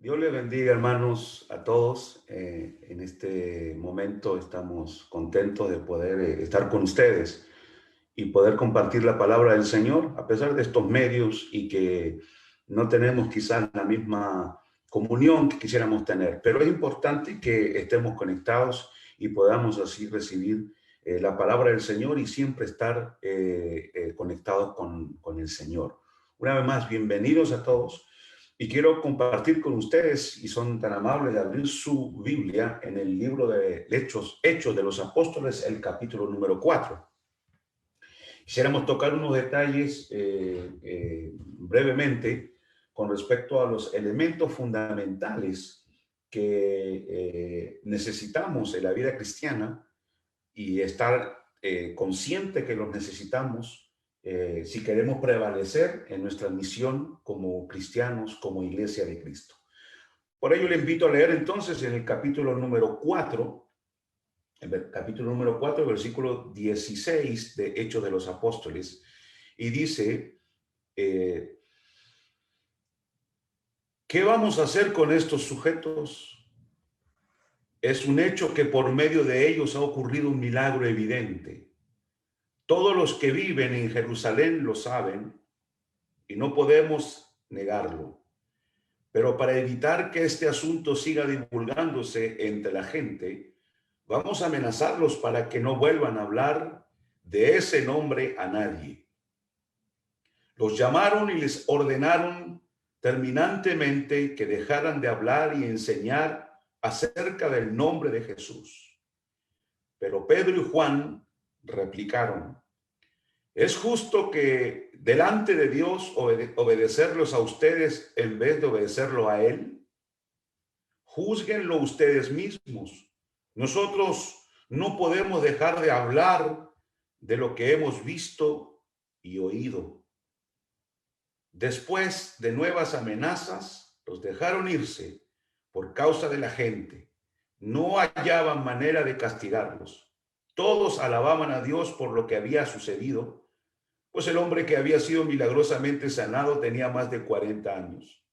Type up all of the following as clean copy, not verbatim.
Dios les bendiga, hermanos, a todos. En este momento estamos contentos de poder estar con ustedes y poder compartir la palabra del Señor, a pesar de estos medios y que no tenemos quizás la misma comunión que quisiéramos tener. Pero es importante que estemos conectados y podamos así recibir la palabra del Señor y siempre estar conectados con el Señor. Una vez más, bienvenidos a todos. Y quiero compartir con ustedes, y son tan amables de abrir su Biblia en el libro de Hechos de los Apóstoles, el capítulo número 4. Quisiéramos tocar unos detalles brevemente con respecto a los elementos fundamentales que necesitamos en la vida cristiana y estar consciente que los necesitamos si queremos prevalecer en nuestra misión como cristianos, como iglesia de Cristo. Por ello le invito a leer entonces en el capítulo número 4, versículo 16 de Hechos de los Apóstoles, y dice, ¿qué vamos a hacer con estos sujetos? Es un hecho que por medio de ellos ha ocurrido un milagro evidente. Todos los que viven en Jerusalén lo saben y no podemos negarlo. Pero para evitar que este asunto siga divulgándose entre la gente, vamos a amenazarlos para que no vuelvan a hablar de ese nombre a nadie. Los llamaron y les ordenaron terminantemente que dejaran de hablar y enseñar acerca del nombre de Jesús. Pero Pedro y Juan replicaron: ¿es justo que delante de Dios obedecerlos a ustedes en vez de obedecerlo a Él? Júzguenlo ustedes mismos. Nosotros no podemos dejar de hablar de lo que hemos visto y oído. Después de nuevas amenazas, los dejaron irse por causa de la gente. No hallaban manera de castigarlos. Todos alababan a Dios por lo que había sucedido, pues el hombre que había sido milagrosamente sanado tenía más de 40 años.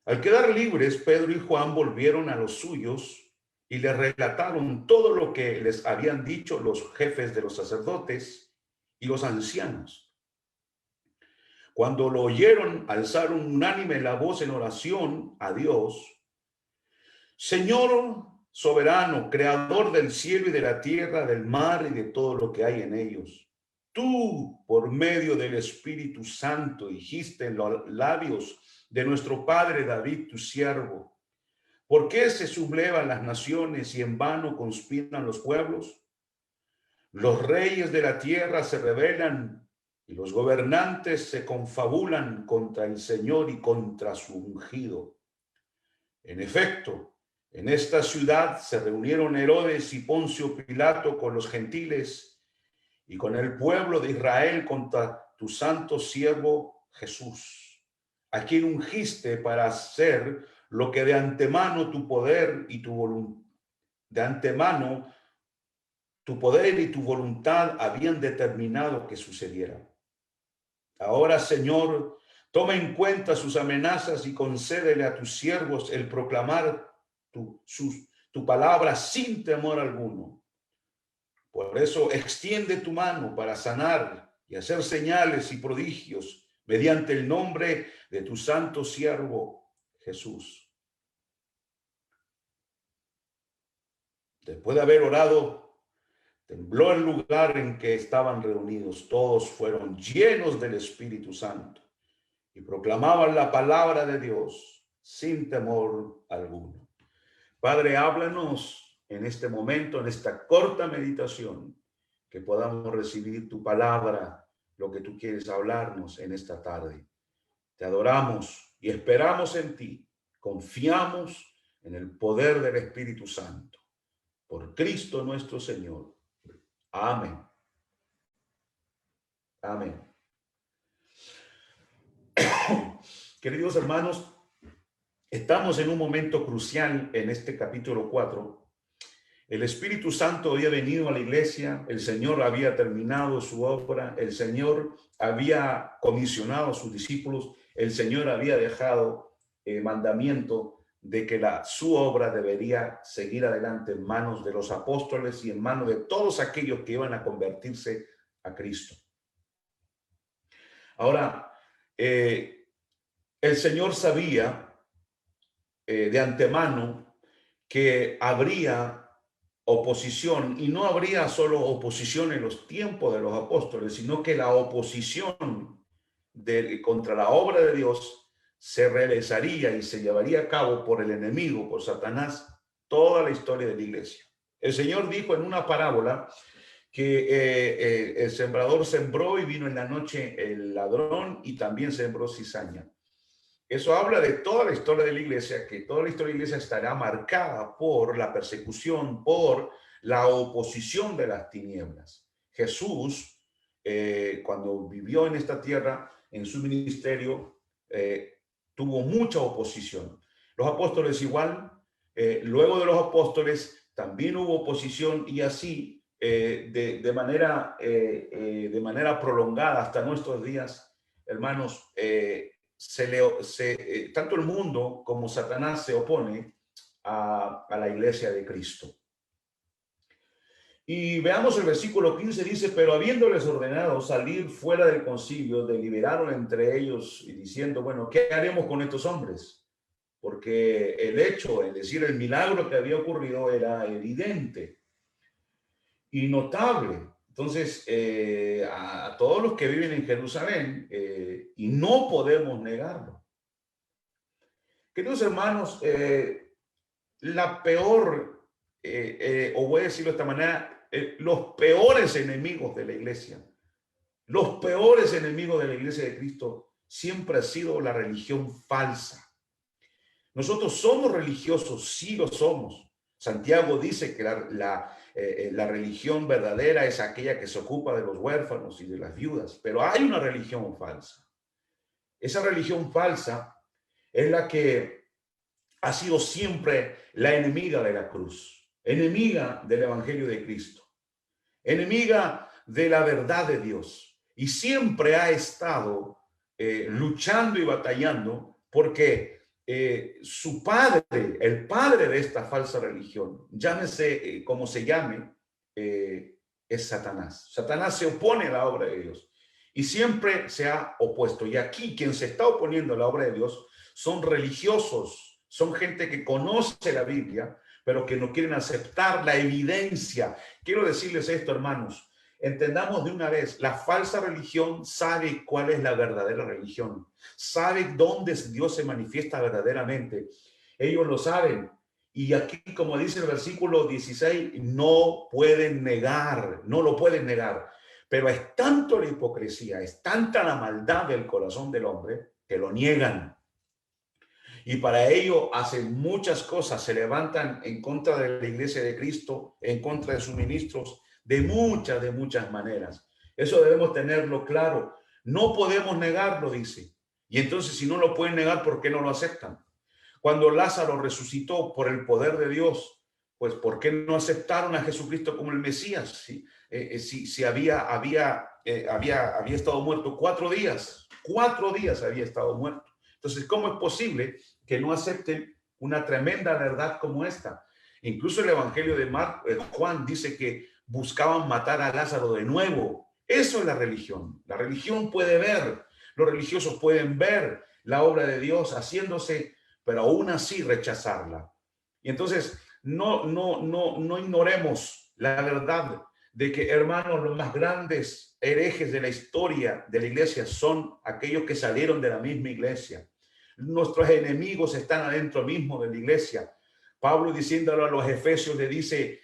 Al quedar libres, Pedro y Juan volvieron a los suyos y les relataron todo lo que les habían dicho los jefes de los sacerdotes y los ancianos. Cuando lo oyeron, alzaron unánime la voz en oración a Dios. Señor soberano, creador del cielo y de la tierra, del mar y de todo lo que hay en ellos, tú, por medio del Espíritu Santo, dijiste en los labios de nuestro padre David, tu siervo: ¿por qué se sublevan las naciones y en vano conspiran los pueblos? Los reyes de la tierra se rebelan y los gobernantes se confabulan contra el Señor y contra su ungido. En efecto, en esta ciudad se reunieron Herodes y Poncio Pilato con los gentiles y con el pueblo de Israel contra tu santo siervo Jesús, a quien ungiste para hacer lo que de antemano tu poder y tu voluntad habían determinado que sucediera. Ahora, Señor, toma en cuenta sus amenazas y concédele a tus siervos el proclamar tu palabra sin temor alguno. Por eso extiende tu mano para sanar y hacer señales y prodigios mediante el nombre de tu santo siervo Jesús. Después de haber orado, tembló el lugar en que estaban reunidos. Todos fueron llenos del Espíritu Santo y proclamaban la palabra de Dios sin temor alguno. Padre, háblanos en este momento, en esta corta meditación, que podamos recibir tu palabra, lo que tú quieres hablarnos en esta tarde. Te adoramos y esperamos en ti. Confiamos en el poder del Espíritu Santo. Por Cristo nuestro Señor. Amén. Amén. Queridos hermanos, estamos en un momento crucial en este capítulo 4. El Espíritu Santo había venido a la iglesia, el Señor había terminado su obra, el Señor había comisionado a sus discípulos, el Señor había dejado mandamiento de que su obra debería seguir adelante en manos de los apóstoles y en manos de todos aquellos que iban a convertirse a Cristo. Ahora, el Señor sabía de antemano que habría oposición, y no habría solo oposición en los tiempos de los apóstoles, sino que la oposición contra la obra de Dios se realizaría y se llevaría a cabo por el enemigo, por Satanás, toda la historia de la iglesia. El Señor dijo en una parábola que el sembrador sembró y vino en la noche el ladrón y también sembró cizaña. Eso habla de toda la historia de la iglesia, que toda la historia de la iglesia estará marcada por la persecución, por la oposición de las tinieblas. Jesús, cuando vivió en esta tierra, en su ministerio, tuvo mucha oposición. Los apóstoles igual, luego de los apóstoles también hubo oposición, y así de manera prolongada hasta nuestros días, hermanos. Tanto el mundo como Satanás se opone a la iglesia de Cristo. Y veamos el versículo 15, dice: pero habiéndoles ordenado salir fuera del concilio, deliberaron entre ellos y diciendo: bueno, ¿qué haremos con estos hombres? Porque el hecho, es decir, el milagro que había ocurrido era evidente y notable. Entonces, a todos los que viven en Jerusalén, y no podemos negarlo. Queridos hermanos, la peor, o voy a decirlo de esta manera, los peores enemigos de la iglesia, los peores enemigos de la iglesia de Cristo siempre ha sido la religión falsa. Nosotros somos religiosos, sí lo somos. Santiago dice que la religión verdadera es aquella que se ocupa de los huérfanos y de las viudas, pero hay una religión falsa. Esa religión falsa es la que ha sido siempre la enemiga de la cruz, enemiga del evangelio de Cristo, enemiga de la verdad de Dios, y siempre ha estado luchando y batallando porque su padre, el padre de esta falsa religión, llámese como se llame, es Satanás. Satanás se opone a la obra de Dios y siempre se ha opuesto. Y aquí quien se está oponiendo a la obra de Dios son religiosos, son gente que conoce la Biblia, pero que no quieren aceptar la evidencia. Quiero decirles esto, hermanos. Entendamos de una vez, la falsa religión sabe cuál es la verdadera religión, sabe dónde Dios se manifiesta verdaderamente. Ellos lo saben. Y aquí, como dice el versículo 16, no pueden negar, no lo pueden negar. Pero es tanto la hipocresía, es tanta la maldad del corazón del hombre que lo niegan. Y para ello hacen muchas cosas, se levantan en contra de la iglesia de Cristo, en contra de sus ministros, de muchas maneras. Eso debemos tenerlo claro. No podemos negarlo, dice. Y entonces, si no lo pueden negar, ¿por qué no lo aceptan? Cuando Lázaro resucitó por el poder de Dios, pues ¿por qué no aceptaron a Jesucristo como el Mesías? Si había estado muerto 4 días, 4 días había estado muerto. Entonces, ¿cómo es posible que no acepten una tremenda verdad como esta? Incluso el Evangelio de Juan dice que buscaban matar a Lázaro de nuevo. Eso es la religión. La religión puede ver, los religiosos pueden ver la obra de Dios haciéndose, pero aún así rechazarla. Y entonces, no ignoremos la verdad de que, hermanos, los más grandes herejes de la historia de la iglesia son aquellos que salieron de la misma iglesia. Nuestros enemigos están adentro mismo de la iglesia. Pablo, diciéndolo a los efesios, le dice: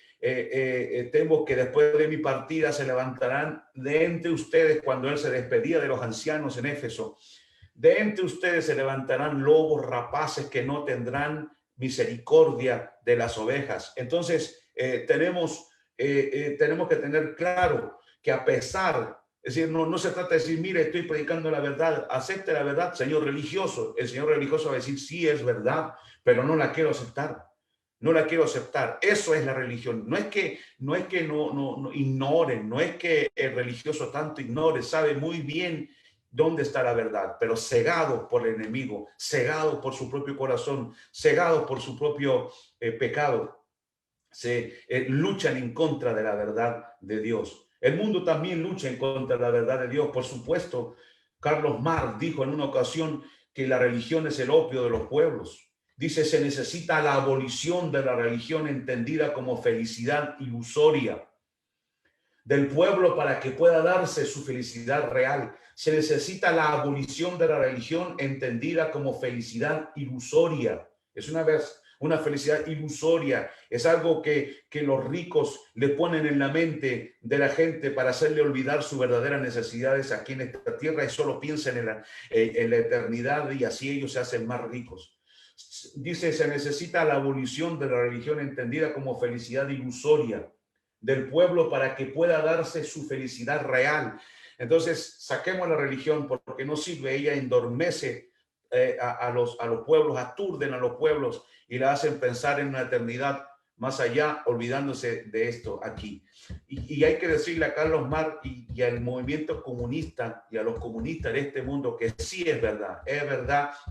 temo que después de mi partida se levantarán de entre ustedes, cuando él se despedía de los ancianos en Éfeso, de entre ustedes se levantarán lobos rapaces que no tendrán misericordia de las ovejas. Entonces, tenemos que tener claro que, a pesar, es decir, no se trata de decir: mire, estoy predicando la verdad, acepte la verdad, señor religioso. El señor religioso va a decir: sí, es verdad, pero no la quiero aceptar. No la quiero aceptar. Eso es la religión. No es que no ignoren, no es que el religioso tanto ignore, sabe muy bien dónde está la verdad, pero cegados por el enemigo, cegados por su propio corazón, cegados por su propio pecado, se luchan en contra de la verdad de Dios. El mundo también lucha en contra de la verdad de Dios, por supuesto. Carlos Marx dijo en una ocasión que la religión es el opio de los pueblos. Dice, se necesita la abolición de la religión entendida como felicidad ilusoria del pueblo para que pueda darse su felicidad real. Se necesita la abolición de la religión entendida como felicidad ilusoria. Es una felicidad ilusoria. Es algo que los ricos le ponen en la mente de la gente para hacerle olvidar sus verdaderas necesidades aquí en esta tierra y solo piensen en la eternidad y así ellos se hacen más ricos. Dice, se necesita la abolición de la religión entendida como felicidad ilusoria del pueblo para que pueda darse su felicidad real. Entonces, saquemos la religión porque no sirve, ella endormece a los pueblos, aturden a los pueblos y la hacen pensar en una eternidad más allá, olvidándose de esto aquí. Y hay que decirle a Carlos Marx y al movimiento comunista y a los comunistas de este mundo que sí es verdad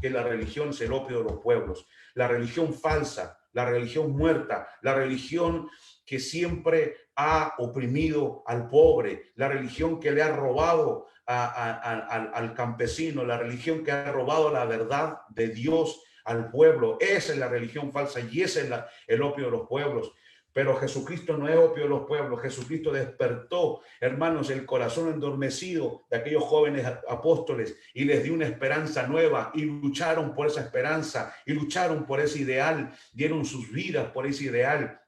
que la religión es el opio de los pueblos, la religión falsa, la religión muerta, la religión que siempre ha oprimido al pobre, la religión que le ha robado al campesino, la religión que ha robado la verdad de Dios al pueblo. Esa es la religión falsa y ese es el opio de los pueblos. Pero Jesucristo no es opio de los pueblos. Jesucristo despertó, hermanos, el corazón endormecido de aquellos jóvenes apóstoles y les dio una esperanza nueva y lucharon por esa esperanza y lucharon por ese ideal, dieron sus vidas por ese ideal.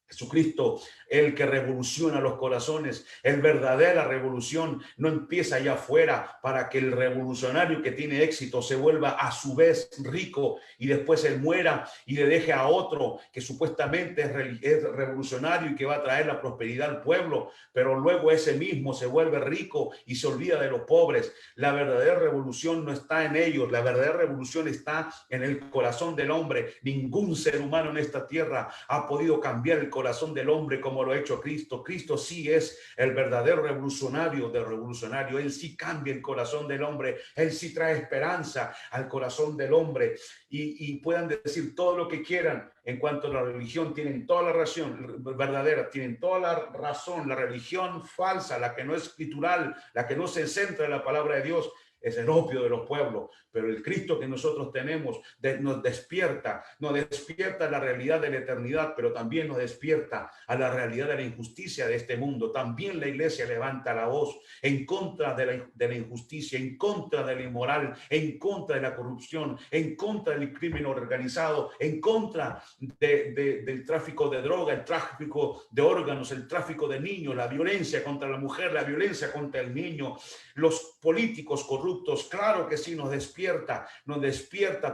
Jesucristo, el que revoluciona los corazones, el verdadera revolución no empieza allá afuera para que el revolucionario que tiene éxito se vuelva a su vez rico y después él muera y le deje a otro que supuestamente es revolucionario y que va a traer la prosperidad al pueblo, pero luego ese mismo se vuelve rico y se olvida de los pobres. La verdadera revolución no está en ellos, la verdadera revolución está en el corazón del hombre. Ningún ser humano en esta tierra ha podido cambiar el corazón del hombre como lo ha hecho Cristo. Cristo sí es el verdadero revolucionario del revolucionario. Él sí cambia el corazón del hombre. Él sí trae esperanza al corazón del hombre. Y puedan decir todo lo que quieran en cuanto a la religión. Tienen toda la razón verdadera, tienen toda la razón. La religión falsa, la que no es escritural, la que no se centra en la palabra de Dios, es el opio de los pueblos, pero el Cristo que nosotros tenemos nos despierta a la realidad de la eternidad, pero también nos despierta a la realidad de la injusticia de este mundo. También la iglesia levanta la voz en contra de la injusticia, en contra de la inmoral, en contra de la corrupción, en contra del crimen organizado, en contra del tráfico de droga, el tráfico de órganos, el tráfico de niños, la violencia contra la mujer, la violencia contra el niño, los políticos corruptos. Claro que sí, nos despierta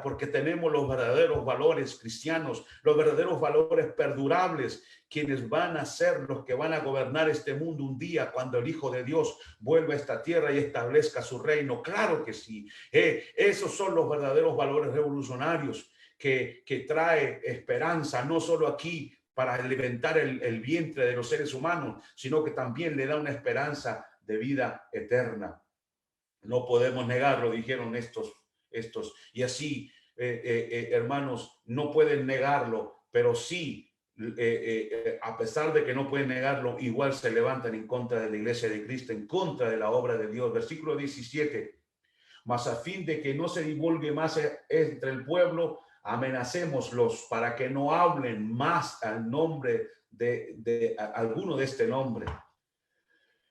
porque tenemos los verdaderos valores cristianos, los verdaderos valores perdurables, quienes van a ser los que van a gobernar este mundo un día cuando el Hijo de Dios vuelva a esta tierra y establezca su reino. Claro que sí, esos son los verdaderos valores revolucionarios que trae esperanza, no solo aquí para alimentar el vientre de los seres humanos, sino que también le da una esperanza de vida eterna. No podemos negarlo, dijeron estos. Y así, hermanos, no pueden negarlo, pero sí, a pesar de que no pueden negarlo, igual se levantan en contra de la iglesia de Cristo, en contra de la obra de Dios. Versículo 17. Mas a fin de que no se divulgue más entre el pueblo, amenacémoslos para que no hablen más al nombre de alguno de este nombre.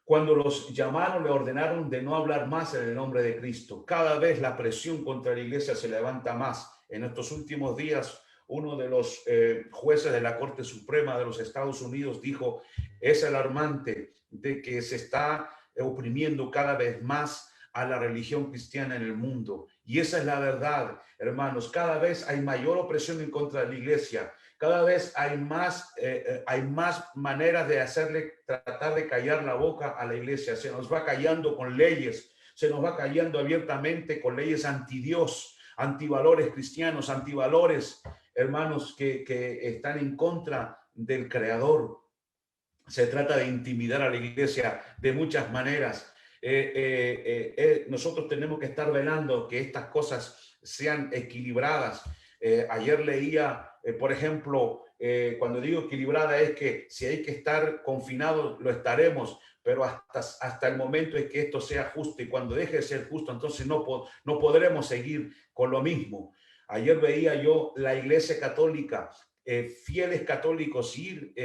Cuando los llamaron, le ordenaron de no hablar más en el nombre de Cristo. Cada vez la presión contra la iglesia se levanta más. En estos últimos días, uno de los jueces de la Corte Suprema de los Estados Unidos dijo, es alarmante de que se está oprimiendo cada vez más a la religión cristiana en el mundo. Y esa es la verdad, hermanos. Cada vez hay mayor opresión en contra de la iglesia. Cada vez hay más maneras de tratar de callar la boca a la iglesia. Se nos va callando con leyes, se nos va callando abiertamente con leyes antidios, antivalores cristianos, antivalores, hermanos, que están en contra del Creador. Se trata de intimidar a la iglesia de muchas maneras. nosotros tenemos que estar velando que estas cosas sean equilibradas. Ayer leía, por ejemplo, cuando digo equilibrada es que si hay que estar confinados, lo estaremos, pero hasta el momento en que esto sea justo, y cuando deje de ser justo, entonces no podremos seguir con lo mismo. Ayer veía yo la Iglesia Católica, fieles católicos ir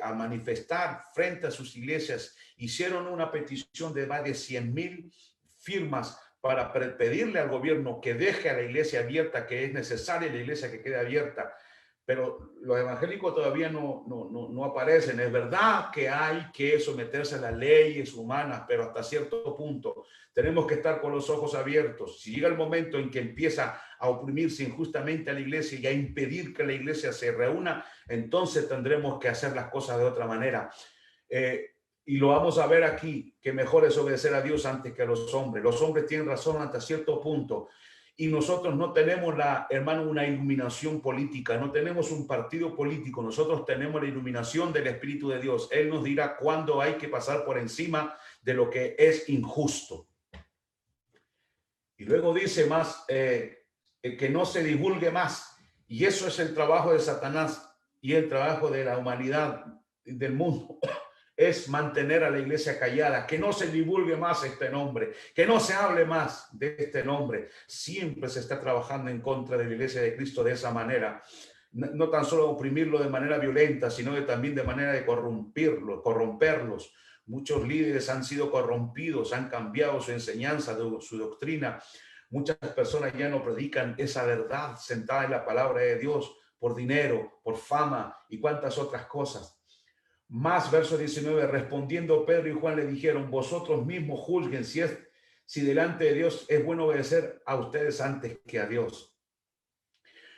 a manifestar frente a sus iglesias, hicieron una petición de más de 100,000 firmas para pedirle al gobierno que deje a la iglesia abierta, que es necesaria la iglesia que quede abierta. Pero los evangélicos todavía no aparecen. Es verdad que hay que someterse a las leyes humanas, pero hasta cierto punto tenemos que estar con los ojos abiertos. Si llega el momento en que empieza a oprimirse injustamente a la iglesia y a impedir que la iglesia se reúna, entonces tendremos que hacer las cosas de otra manera. Y lo vamos a ver aquí, que mejor es obedecer a Dios antes que a los hombres. Los hombres tienen razón hasta cierto punto. Y nosotros no tenemos, hermano, una iluminación política, no tenemos un partido político, nosotros tenemos la iluminación del Espíritu de Dios. Él nos dirá cuándo hay que pasar por encima de lo que es injusto. Y luego dice más, que no se divulgue más. Y eso es el trabajo de Satanás y el trabajo de la humanidad, del mundo. Es mantener a la iglesia callada, que no se divulgue más este nombre, que no se hable más de este nombre. Siempre se está trabajando en contra de la iglesia de Cristo de esa manera. No tan solo oprimirlo de manera violenta, sino también de manera de corromperlos. Muchos líderes han sido corrompidos, han cambiado su enseñanza, su doctrina. Muchas personas ya no predican esa verdad sentada en la palabra de Dios por dinero, por fama y cuantas otras cosas. Más, verso 19, respondiendo Pedro y Juan le dijeron, vosotros mismos juzguen si delante de Dios es bueno obedecer a ustedes antes que a Dios.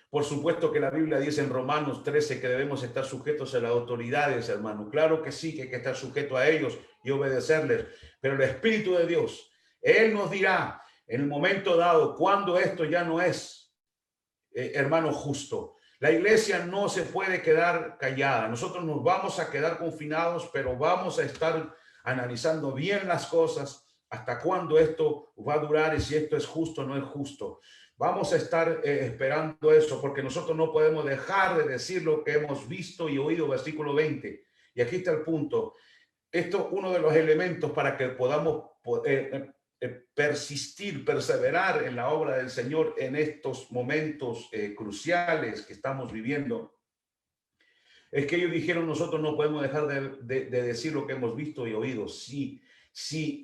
Por supuesto que la Biblia dice en Romanos 13 que debemos estar sujetos a las autoridades, hermano. Claro que sí, que hay que estar sujeto a ellos y obedecerles. Pero el Espíritu de Dios, Él nos dirá en el momento dado cuando esto ya no es, hermano, justo. La iglesia no se puede quedar callada. Nosotros nos vamos a quedar confinados, pero vamos a estar analizando bien las cosas, hasta cuándo esto va a durar y si esto es justo o no es justo. Vamos a estar esperando eso, porque nosotros no podemos dejar de decir lo que hemos visto y oído, versículo 20. Y aquí está el punto. Esto es uno de los elementos para que podamos persistir, perseverar en la obra del Señor en estos momentos cruciales que estamos viviendo. Es que ellos dijeron, nosotros no podemos dejar de decir lo que hemos visto y oído. Sí, si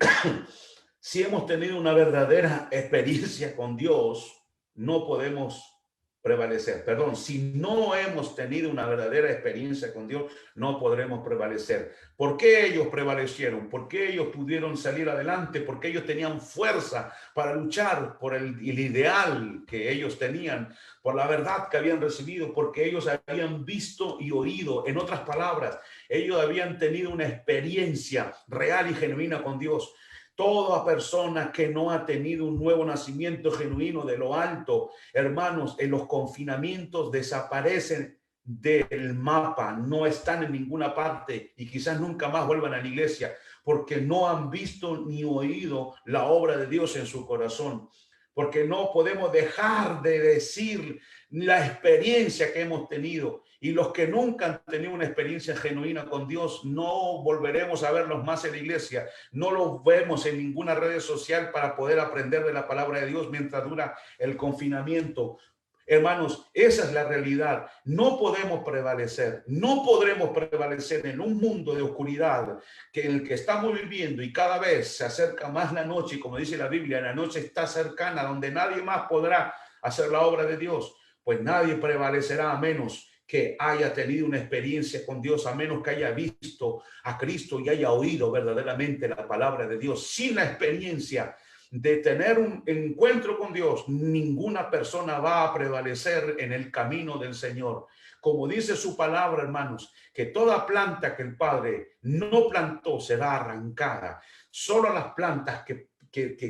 hemos tenido una verdadera experiencia con Dios, no podemos prevalecer. Perdón, si no hemos tenido una verdadera experiencia con Dios, no podremos prevalecer. ¿Por qué ellos prevalecieron? ¿Por qué ellos pudieron salir adelante? Porque ellos tenían fuerza para luchar por el ideal que ellos tenían, por la verdad que habían recibido, porque ellos habían visto y oído. En otras palabras, ellos habían tenido una experiencia real y genuina con Dios. Toda persona que no ha tenido un nuevo nacimiento genuino de lo alto, hermanos, en los confinamientos desaparecen del mapa, no están en ninguna parte y quizás nunca más vuelvan a la iglesia porque no han visto ni oído la obra de Dios en su corazón. Porque no podemos dejar de decir la experiencia que hemos tenido. Y los que nunca han tenido una experiencia genuina con Dios, no volveremos a verlos más en la iglesia. No los vemos en ninguna red social para poder aprender de la palabra de Dios mientras dura el confinamiento. Hermanos, esa es la realidad. No podemos prevalecer, no podremos prevalecer en un mundo de oscuridad que en el que estamos viviendo y cada vez se acerca más la noche, y como dice la Biblia, la noche está cercana, donde nadie más podrá hacer la obra de Dios. Pues nadie prevalecerá a menos que haya tenido una experiencia con Dios, a menos que haya visto a Cristo y haya oído verdaderamente la palabra de Dios. Sin la experiencia de tener un encuentro con Dios, ninguna persona va a prevalecer en el camino del Señor. Como dice su palabra, hermanos, que toda planta que el Padre no plantó será arrancada. Solo las plantas que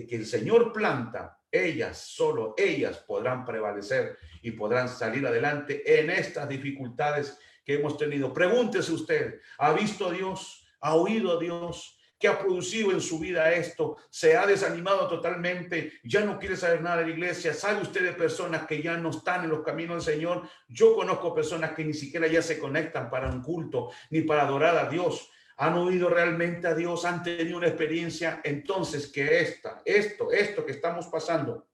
el Señor planta, solo ellas podrán prevalecer y podrán salir adelante en estas dificultades que hemos tenido. Pregúntese usted, ¿ha visto a Dios? ¿Ha oído a Dios? que ha producido en su vida esto, se ha desanimado totalmente, ya no quiere saber nada de la iglesia. ¿Sabe usted de personas que ya no están en los caminos del Señor? Yo conozco personas que ni siquiera ya se conectan para un culto ni para adorar a Dios. Han oído realmente a Dios, han tenido una experiencia. Entonces, que esto que estamos pasando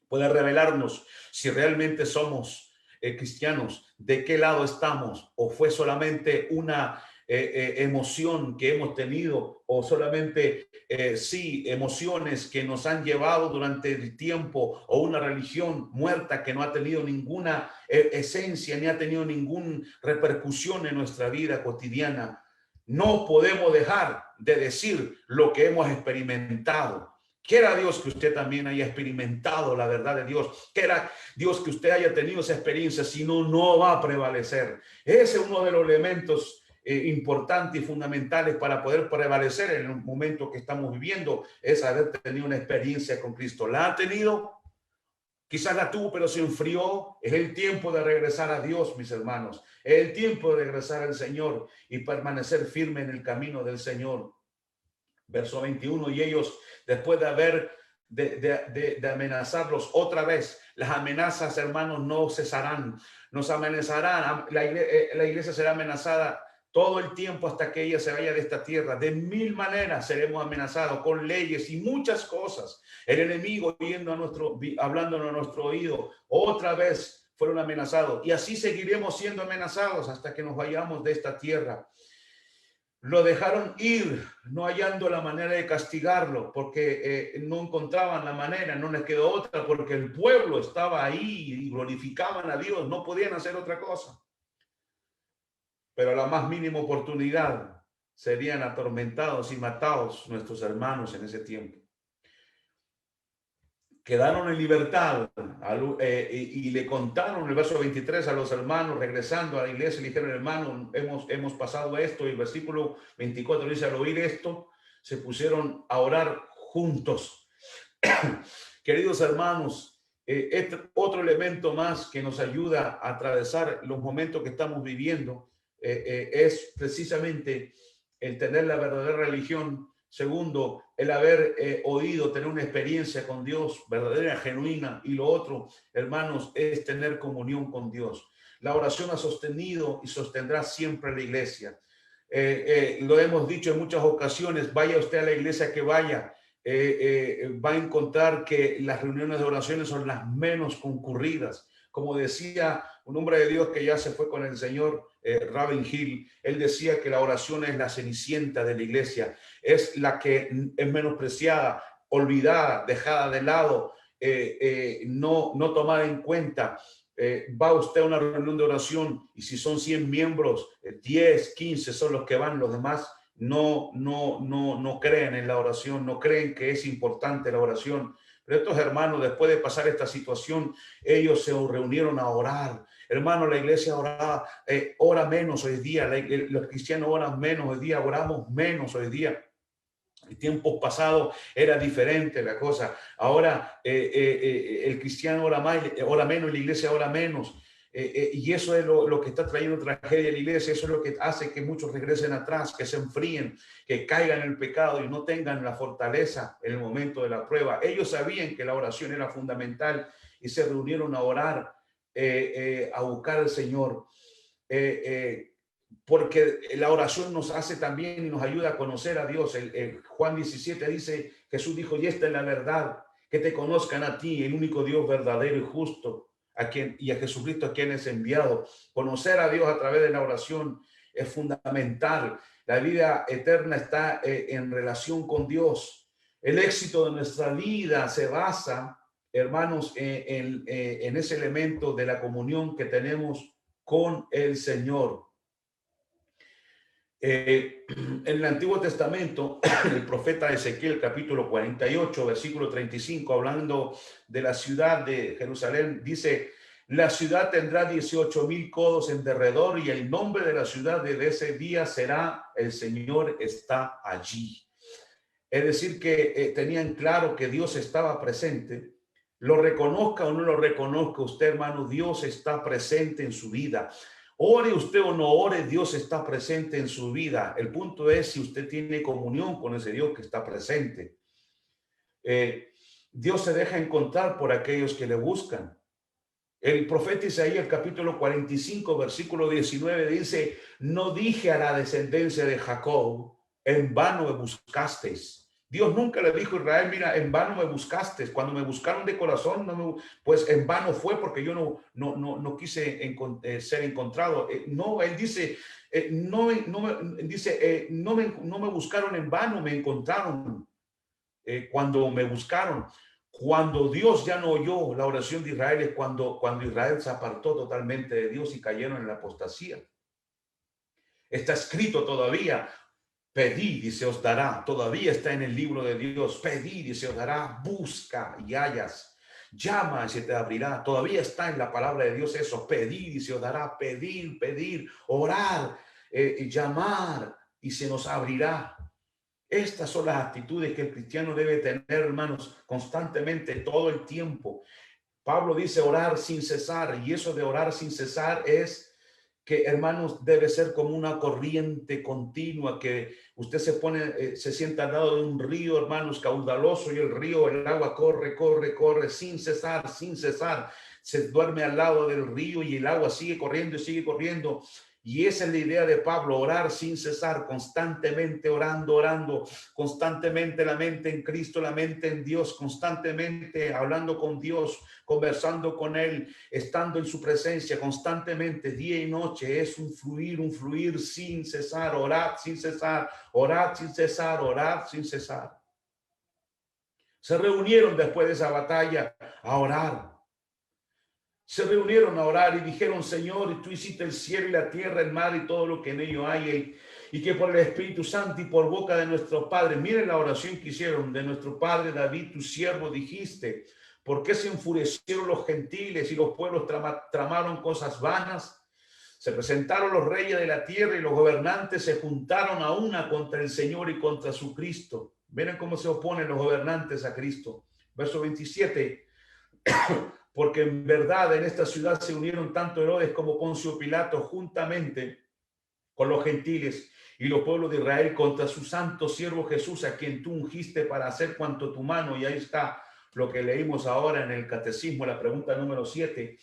puede revelarnos si realmente somos cristianos, de qué lado estamos, o fue solamente una emoción que hemos tenido, o solamente sí, emociones que nos han llevado durante el tiempo, o una religión muerta que no ha tenido ninguna esencia, ni ha tenido ninguna repercusión en nuestra vida cotidiana. No podemos dejar de decir lo que hemos experimentado. Quiera Dios que usted también haya experimentado la verdad de Dios. Quiera Dios que usted haya tenido esa experiencia, si no, no va a prevalecer. Ese es uno de los elementos importantes y fundamentales para poder prevalecer en el momento que estamos viviendo, es haber tenido una experiencia con Cristo. ¿La ha tenido? Quizás la tuvo, pero se enfrió. Es el tiempo de regresar a Dios, mis hermanos. Es el tiempo de regresar al Señor y permanecer firme en el camino del Señor. Verso 21, y ellos, después de haber de amenazarlos otra vez, las amenazas, hermanos, no cesarán, nos amenazarán. La iglesia será amenazada todo el tiempo hasta que ella se vaya de esta tierra. De mil maneras seremos amenazados, con leyes y muchas cosas. El enemigo hablándonos a nuestro oído, otra vez fueron amenazados, y así seguiremos siendo amenazados hasta que nos vayamos de esta tierra. Lo dejaron ir, no hallando la manera de castigarlo, porque no encontraban la manera, no les quedó otra, porque el pueblo estaba ahí y glorificaban a Dios, no podían hacer otra cosa. Pero a la más mínima oportunidad serían atormentados y matados nuestros hermanos en ese tiempo. Quedaron en libertad y le contaron en el verso 23 a los hermanos, regresando a la iglesia, le dijeron: hermano, hemos pasado esto. Y el versículo 24 dice: al oír esto, se pusieron a orar juntos. Queridos hermanos, este otro elemento más que nos ayuda a atravesar los momentos que estamos viviendo es precisamente el tener la verdadera religión. Segundo, el haber oído, tener una experiencia con Dios verdadera, genuina. Y lo otro, hermanos, es tener comunión con Dios. La oración ha sostenido y sostendrá siempre la iglesia. Lo hemos dicho en muchas ocasiones: vaya usted a la iglesia que vaya, va a encontrar que las reuniones de oraciones son las menos concurridas. Como decía un hombre de Dios que ya se fue con el Señor, Raven Hill, él decía que la oración es la cenicienta de la iglesia, es la que es menospreciada, olvidada, dejada de lado, no tomada en cuenta. Va usted a una reunión de oración y si son 100 miembros, 10, 15 son los que van, los demás no creen en la oración, no creen que es importante la oración. Pero estos hermanos, después de pasar esta situación, ellos se reunieron a orar. Hermano, la iglesia ora menos hoy día. Los cristianos oran menos hoy día, oramos menos hoy día. En tiempos pasados era diferente la cosa. Ahora el cristiano ora más, ora menos, la iglesia ora menos. Y eso es lo que está trayendo tragedia a la iglesia. Eso es lo que hace que muchos regresen atrás, que se enfríen, que caigan en el pecado y no tengan la fortaleza en el momento de la prueba. Ellos sabían que la oración era fundamental y se reunieron a orar, a buscar al Señor. Porque la oración nos hace también y nos ayuda a conocer a Dios. Juan 17 dice, Jesús dijo: y esta es la verdad, que te conozcan a ti, el único Dios verdadero y justo, y a Jesucristo, a quien es enviado. Conocer a Dios a través de la oración es fundamental. La vida eterna está en relación con Dios. El éxito de nuestra vida se basa, hermanos, en ese elemento de la comunión que tenemos con el Señor. En el Antiguo Testamento, el profeta Ezequiel, capítulo 48, versículo 35, hablando de la ciudad de Jerusalén, dice: la ciudad tendrá 18,000 codos en derredor, y el nombre de la ciudad de ese día será: el Señor está allí. Es decir, que tenían claro que Dios estaba presente. Lo reconozca o no lo reconozca usted, hermano, Dios está presente en su vida. Ore usted o no ore, Dios está presente en su vida. El punto es si usted tiene comunión con ese Dios que está presente. Dios se deja encontrar por aquellos que le buscan. El profeta Isaías, capítulo 45, versículo 19, dice: no dije a la descendencia de Jacob, en vano me buscasteis. Dios nunca le dijo a Israel: mira, en vano me buscasteis. Cuando me buscaron de corazón, pues en vano fue, porque yo no quise ser encontrado. No, él dice, no me buscaron en vano, me encontraron cuando me buscaron. Cuando Dios ya no oyó la oración de Israel es cuando Israel se apartó totalmente de Dios y cayeron en la apostasía. Está escrito todavía: pedid y se os dará. Todavía está en el libro de Dios: pedid y se os dará, busca y hallas, llama y se te abrirá. Todavía está en la palabra de Dios eso: pedid y se os dará, pedir, orar, llamar y se nos abrirá. Estas son las actitudes que el cristiano debe tener, hermanos, constantemente, todo el tiempo. Pablo dice orar sin cesar, y eso de orar sin cesar es que, hermanos, debe ser como una corriente continua, que usted se sienta al lado de un río, hermanos, caudaloso, y el agua corre sin cesar, se duerme al lado del río y el agua sigue corriendo y sigue corriendo. Y esa es la idea de Pablo: orar sin cesar, constantemente orando, constantemente la mente en Cristo, la mente en Dios, constantemente hablando con Dios, conversando con Él, estando en su presencia constantemente, día y noche. Es un fluir sin cesar, orar sin cesar, orar sin cesar, orar sin cesar. Se reunieron después de esa batalla a orar. Se reunieron a orar y dijeron: Señor, tú hiciste el cielo y la tierra, el mar y todo lo que en ello hay, y que por el Espíritu Santo y por boca de nuestro Padre, miren la oración que hicieron, de nuestro Padre David, tu siervo, dijiste: ¿por qué se enfurecieron los gentiles y los pueblos tramaron cosas vanas? Se presentaron los reyes de la tierra y los gobernantes se juntaron a una contra el Señor y contra su Cristo. Miren cómo se oponen los gobernantes a Cristo. Verso 27. Porque en verdad en esta ciudad se unieron tanto Herodes como Poncio Pilato juntamente con los gentiles y los pueblos de Israel contra su santo siervo Jesús, a quien tú ungiste para hacer cuanto tu mano. Y ahí está lo que leímos ahora en el catecismo, la pregunta número 7,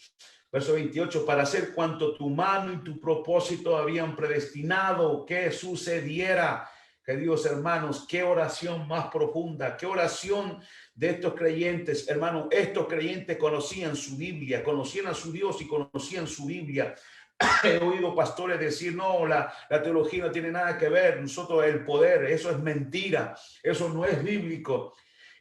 verso 28, para hacer cuanto tu mano y tu propósito habían predestinado que sucediera. Queridos hermanos, qué oración más profunda, qué oración de estos creyentes, hermanos. Estos creyentes conocían su Biblia, conocían a su Dios y conocían su Biblia. He oído pastores decir: no, la teología no tiene nada que ver, nosotros el poder, eso es mentira, eso no es bíblico.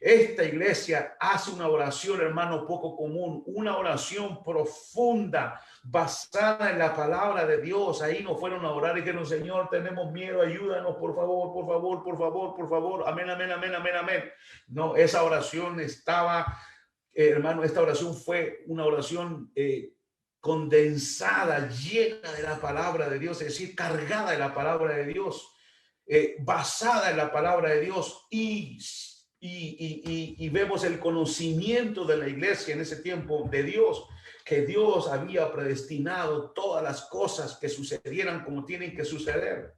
Esta iglesia hace una oración, hermano, poco común, una oración profunda, basada en la palabra de Dios. Ahí no fueron a orar y dijeron: Señor, tenemos miedo, ayúdanos, por favor. Amén. No, esa oración estaba, hermano, esta oración fue una oración condensada, llena de la palabra de Dios, es decir, cargada de la palabra de Dios, basada en la palabra de Dios, y vemos el conocimiento de la iglesia en ese tiempo de Dios, que Dios había predestinado todas las cosas que sucedieran como tienen que suceder.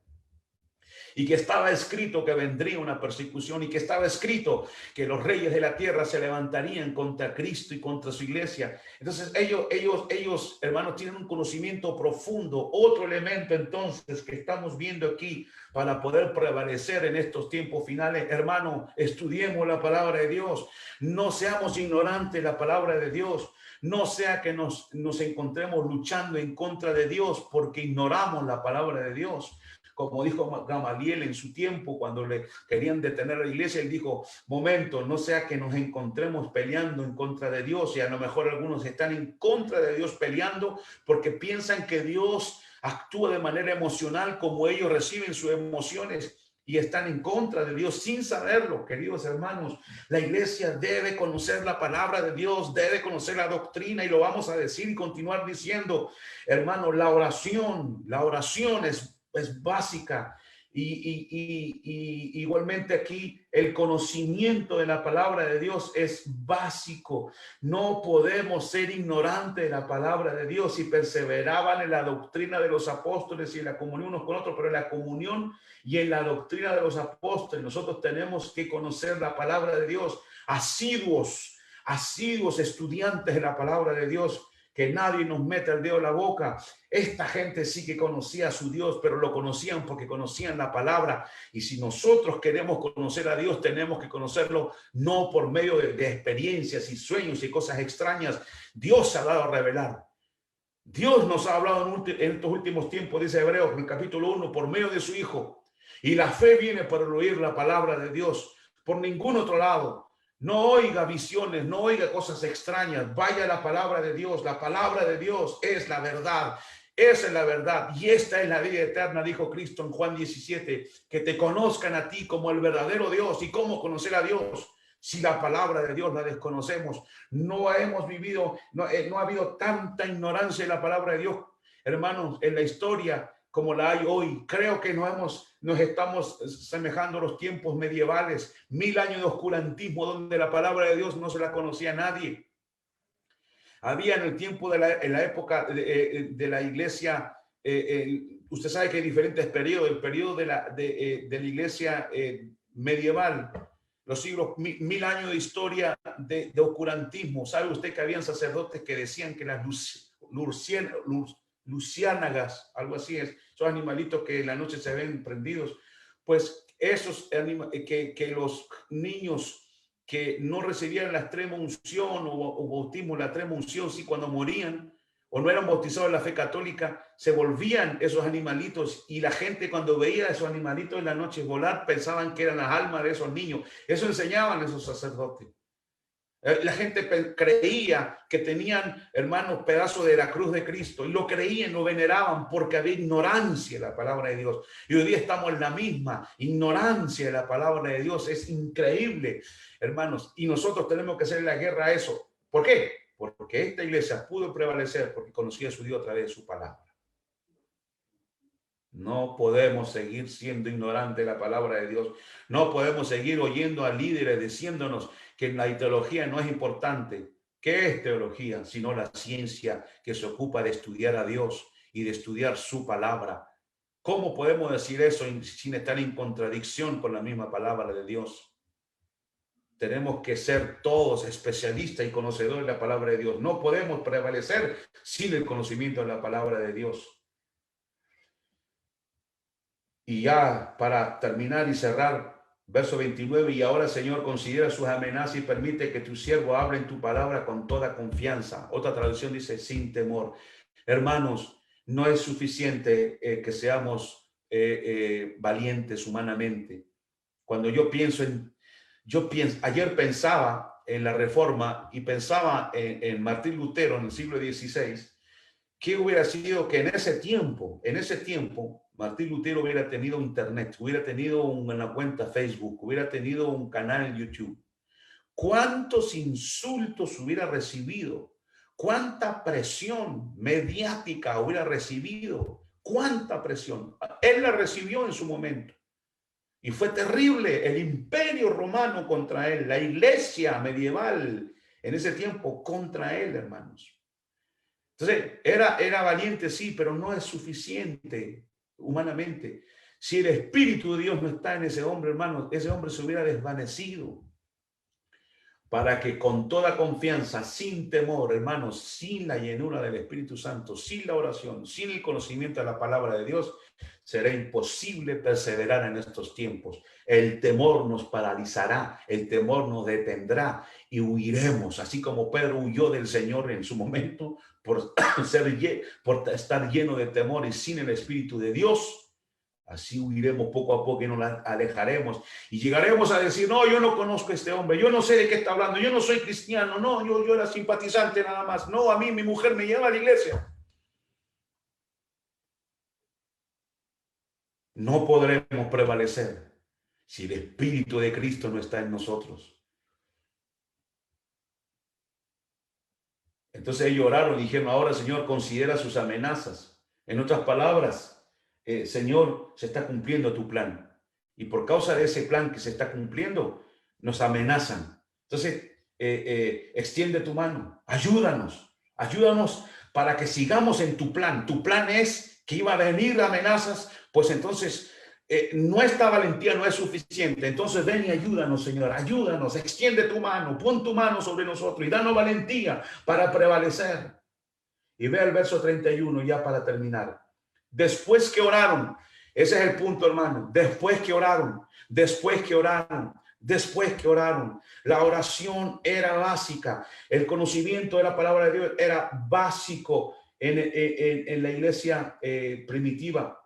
Y que estaba escrito que vendría una persecución, y que estaba escrito que los reyes de la tierra se levantarían contra Cristo y contra su iglesia. Entonces ellos, hermanos, tienen un conocimiento profundo. Otro elemento entonces que estamos viendo aquí para poder prevalecer en estos tiempos finales, hermano, estudiemos la palabra de Dios. No seamos ignorantes de la palabra de Dios. No sea que nos encontremos luchando en contra de Dios porque ignoramos la palabra de Dios. Como dijo Gamaliel en su tiempo, cuando le querían detener a la iglesia, él dijo: momento, no sea que nos encontremos peleando en contra de Dios. Y a lo mejor algunos están en contra de Dios peleando porque piensan que Dios actúa de manera emocional, como ellos reciben sus emociones, y están en contra de Dios sin saberlo. Queridos hermanos, la iglesia debe conocer la palabra de Dios, debe conocer la doctrina, y lo vamos a decir y continuar diciendo, hermanos. La oración es básica, Y igualmente aquí el conocimiento de la palabra de Dios es básico. No podemos ser ignorantes de la palabra de Dios. Y perseveraban en la doctrina de los apóstoles y en la comunión unos con otros, pero en la comunión y en la doctrina de los apóstoles nosotros tenemos que conocer la palabra de Dios, asiduos estudiantes de la palabra de Dios, que nadie nos mete el dedo en la boca. Esta gente sí que conocía a su Dios, pero lo conocían porque conocían la palabra. Y si nosotros queremos conocer a Dios, tenemos que conocerlo no por medio de experiencias y sueños y cosas extrañas. Dios se ha dado a revelar. Dios nos ha hablado en estos últimos tiempos, dice Hebreos en el capítulo 1, por medio de su Hijo. Y la fe viene por el oír la palabra de Dios, por ningún otro lado. No oiga visiones, no oiga cosas extrañas. Vaya a la palabra de Dios. La palabra de Dios es la verdad. Esa es la verdad y esta es la vida eterna, dijo Cristo en Juan 17, que te conozcan a ti como el verdadero Dios. ¿Y cómo conocer a Dios? Si la palabra de Dios la desconocemos. No hemos vivido, no ha habido tanta ignorancia en la palabra de Dios, hermanos, en la historia como la hay hoy. Creo que nos estamos semejando a los tiempos medievales, 1000 años de oscurantismo donde la palabra de Dios no se la conocía a nadie. Había en el tiempo en la época de la iglesia, usted sabe que hay diferentes periodos. El periodo de la iglesia medieval, los siglos, 1000 años de historia de oscurantismo. ¿Sabe usted que habían sacerdotes que decían que las luciérnagas, algo así es, esos animalitos que en la noche se ven prendidos, pues esos que los niños que no recibían la extrema unción o bautismo, la extrema unción, sí, cuando morían o no eran bautizados en la fe católica, se volvían esos animalitos y la gente cuando veía a esos animalitos en la noche volar pensaban que eran las almas de esos niños. Eso enseñaban esos sacerdotes. La gente creía que tenían, hermanos, pedazos de la cruz de Cristo y lo creían, lo veneraban porque había ignorancia de la palabra de Dios. Y hoy día estamos en la misma ignorancia de la palabra de Dios. Es increíble, hermanos. Y nosotros tenemos que hacer la guerra a eso. ¿Por qué? Porque esta iglesia pudo prevalecer porque conocía a su Dios a través de su palabra. No podemos seguir siendo ignorantes de la palabra de Dios. No podemos seguir oyendo a líderes diciéndonos que la teología no es importante. ¿Qué es teología? Sino la ciencia que se ocupa de estudiar a Dios y de estudiar su palabra. ¿Cómo podemos decir eso sin estar en contradicción con la misma palabra de Dios? Tenemos que ser todos especialistas y conocedores de la palabra de Dios. No podemos prevalecer sin el conocimiento de la palabra de Dios. Y ya para terminar y cerrar, verso 29, y ahora, Señor, considera sus amenazas y permite que tu siervo hable en tu palabra con toda confianza. Otra traducción dice, sin temor. Hermanos, no es suficiente que seamos valientes humanamente. Cuando ayer pensaba en la Reforma y pensaba en Martín Lutero en el siglo XVI. ¿Qué hubiera sido que en ese tiempo, Martín Lutero hubiera tenido internet, hubiera tenido una cuenta Facebook, hubiera tenido un canal en YouTube? ¿Cuántos insultos hubiera recibido? ¿Cuánta presión mediática hubiera recibido? ¿Cuánta presión? Él la recibió en su momento. Y fue terrible el imperio romano contra él, la iglesia medieval en ese tiempo contra él, hermanos. Entonces, era valiente, sí, pero no es suficiente humanamente. Si el Espíritu de Dios no está en ese hombre, hermano, ese hombre se hubiera desvanecido. Para que con toda confianza, sin temor, hermanos, sin la llenura del Espíritu Santo, sin la oración, sin el conocimiento de la palabra de Dios, será imposible perseverar en estos tiempos. El temor nos paralizará, el temor nos detendrá y huiremos, así como Pedro huyó del Señor en su momento por estar lleno de temor y sin el Espíritu de Dios. Así huiremos poco a poco y nos alejaremos y llegaremos a decir, no, yo no conozco a este hombre, yo no sé de qué está hablando, yo no soy cristiano, no, yo era simpatizante nada más, no, a mí mi mujer me lleva a la iglesia. No podremos prevalecer si el Espíritu de Cristo no está en nosotros. Entonces ellos oraron y dijeron, ahora, Señor, considera sus amenazas. En otras palabras, Señor, se está cumpliendo tu plan. Y por causa de ese plan que se está cumpliendo, nos amenazan. Entonces, extiende tu mano, ayúdanos para que sigamos en tu plan. Tu plan es que iba a venir amenazas, pues entonces nuestra valentía no es suficiente. Entonces ven y ayúdanos, Señor, ayúdanos, extiende tu mano, pon tu mano sobre nosotros y danos valentía para prevalecer. Y ve el verso 31 ya para terminar. Después que oraron, ese es el punto, hermano, después que oraron, la oración era básica, el conocimiento de la palabra de Dios era básico en la iglesia primitiva.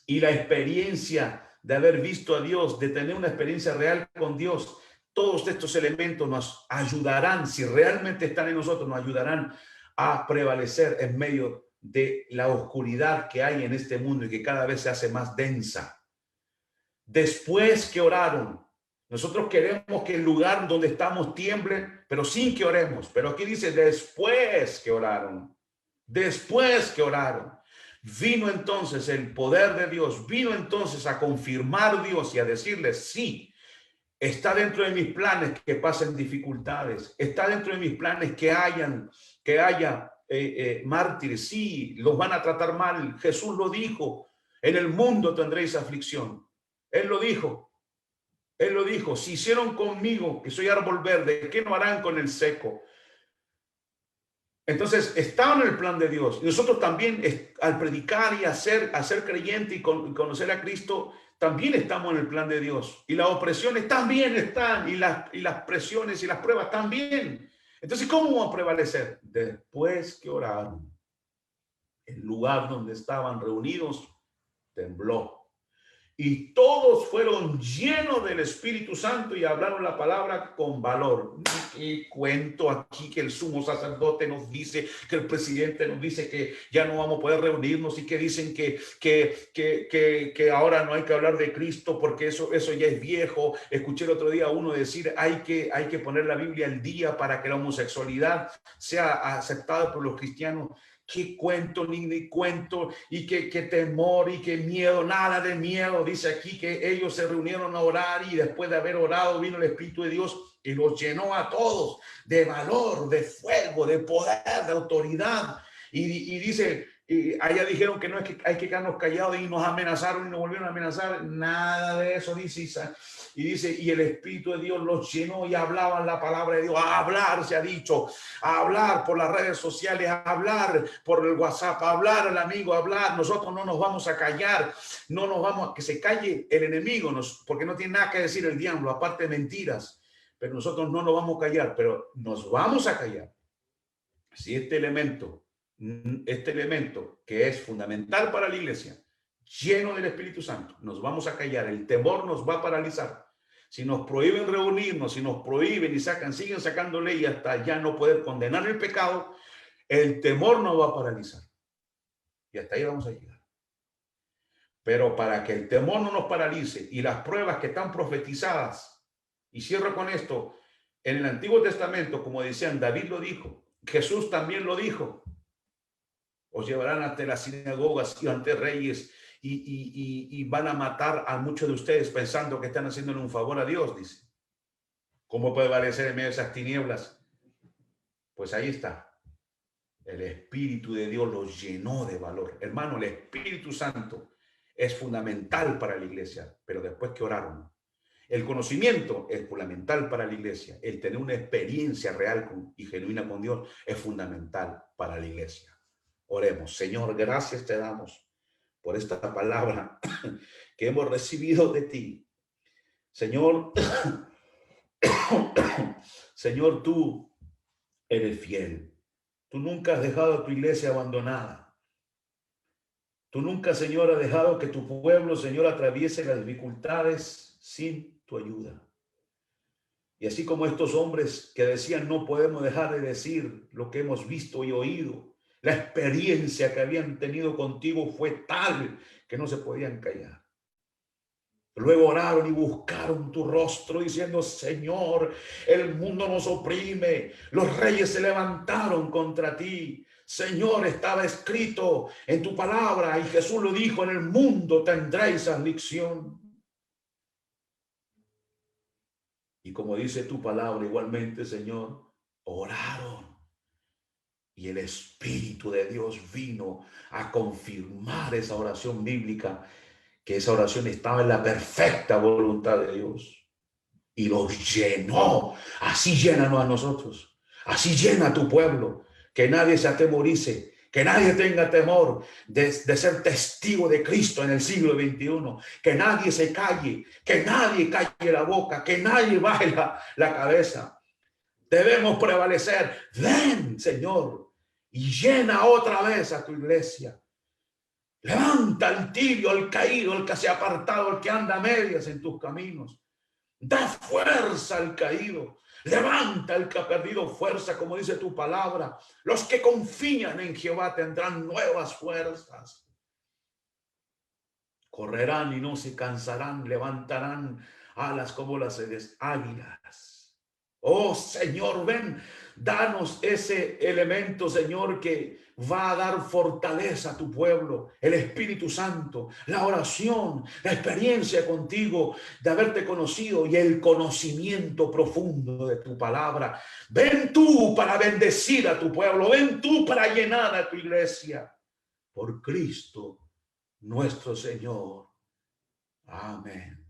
Y la experiencia de haber visto a Dios, de tener una experiencia real con Dios, todos estos elementos nos ayudarán, si realmente están en nosotros, nos ayudarán a prevalecer en medio de la oscuridad que hay en este mundo y que cada vez se hace más densa. Después que oraron, nosotros queremos que el lugar donde estamos tiemble, pero sin que oremos. Pero aquí dice después que oraron, vino entonces el poder de Dios, vino entonces a confirmar Dios y a decirles, sí, está dentro de mis planes que pasen dificultades, está dentro de mis planes que haya mártires, sí, los van a tratar mal. Jesús lo dijo, en el mundo tendréis aflicción. Él lo dijo, si hicieron conmigo, que soy árbol verde, ¿qué no harán con el seco? Entonces, estaban en el plan de Dios. Y nosotros también, al predicar y hacer creyente y conocer a Cristo, también estamos en el plan de Dios. Y las opresiones también están, y las presiones y las pruebas también. Entonces, ¿cómo vamos a prevalecer? Después que oraron, el lugar donde estaban reunidos tembló. Y todos fueron llenos del Espíritu Santo y hablaron la palabra con valor. Y cuento aquí que el sumo sacerdote nos dice, que el presidente nos dice que ya no vamos a poder reunirnos y que dicen que ahora no hay que hablar de Cristo porque eso ya es viejo. Escuché el otro día a uno decir hay que poner la Biblia al día para que la homosexualidad sea aceptada por los cristianos. Qué cuento, ni cuento, y qué temor y qué miedo, nada de miedo. Dice aquí que ellos se reunieron a orar y después de haber orado vino el Espíritu de Dios y los llenó a todos de valor, de fuego, de poder, de autoridad. Y dice, allá dijeron que no es que hay que quedarnos callados y nos amenazaron y nos volvieron a amenazar. Nada de eso, dice. Y dice, y el Espíritu de Dios los llenó y hablaban la palabra de Dios. A hablar, se ha dicho, a hablar por las redes sociales, a hablar por el WhatsApp, a hablar al amigo, a hablar. Nosotros no nos vamos a callar, no nos vamos a que se calle el enemigo, porque no tiene nada que decir el diablo, aparte de mentiras. Pero nosotros no nos vamos a callar, pero nos vamos a callar. Si este elemento que es fundamental para la iglesia, lleno del Espíritu Santo, nos vamos a callar, el temor nos va a paralizar. Si nos prohíben reunirnos, si nos prohíben y siguen sacando ley hasta ya no poder condenar el pecado, el temor nos va a paralizar. Y hasta ahí vamos a llegar. Pero para que el temor no nos paralice y las pruebas que están profetizadas, y cierro con esto, en el Antiguo Testamento, como decían, David lo dijo, Jesús también lo dijo, os llevarán ante las sinagogas y ante reyes y van a matar a muchos de ustedes pensando que están haciéndole un favor a Dios, dice. ¿Cómo puede valer en medio de esas tinieblas? Pues ahí está. El Espíritu de Dios los llenó de valor. Hermano, el Espíritu Santo es fundamental para la iglesia, pero después que oraron. El conocimiento es fundamental para la iglesia. El tener una experiencia real y genuina con Dios es fundamental para la iglesia. Oremos. Señor, gracias te damos por esta palabra que hemos recibido de ti. Señor, Señor, tú eres fiel. Tú nunca has dejado a tu iglesia abandonada. Tú nunca, Señor, has dejado que tu pueblo, Señor, atraviese las dificultades sin tu ayuda. Y así como estos hombres que decían no podemos dejar de decir lo que hemos visto y oído, la experiencia que habían tenido contigo fue tal que no se podían callar. Luego oraron y buscaron tu rostro diciendo, Señor, el mundo nos oprime, los reyes se levantaron contra ti. Señor, estaba escrito en tu palabra y Jesús lo dijo, en el mundo tendréis aflicción. Y como dice tu palabra igualmente, Señor, oraron. Y el Espíritu de Dios vino a confirmar esa oración bíblica, que esa oración estaba en la perfecta voluntad de Dios. Y los llenó. Así llénanos a nosotros. Así llena a tu pueblo. Que nadie se atemorice. Que nadie tenga temor de ser testigo de Cristo en el siglo XXI. Que nadie se calle. Que nadie calle la boca. Que nadie baje la cabeza. Debemos prevalecer. Ven, Señor, y llena otra vez a tu iglesia. Levanta al tibio, al caído, al que se ha apartado, al que anda a medias en tus caminos. Da fuerza al caído. Levanta al que ha perdido fuerza, como dice tu palabra. Los que confían en Jehová tendrán nuevas fuerzas. Correrán y no se cansarán, levantarán alas como las águilas. Oh Señor, ven, danos ese elemento, Señor, que va a dar fortaleza a tu pueblo, el Espíritu Santo, la oración, la experiencia contigo, de haberte conocido y el conocimiento profundo de tu palabra. Ven tú para bendecir a tu pueblo, ven tú para llenar a tu iglesia, por Cristo nuestro Señor. Amén.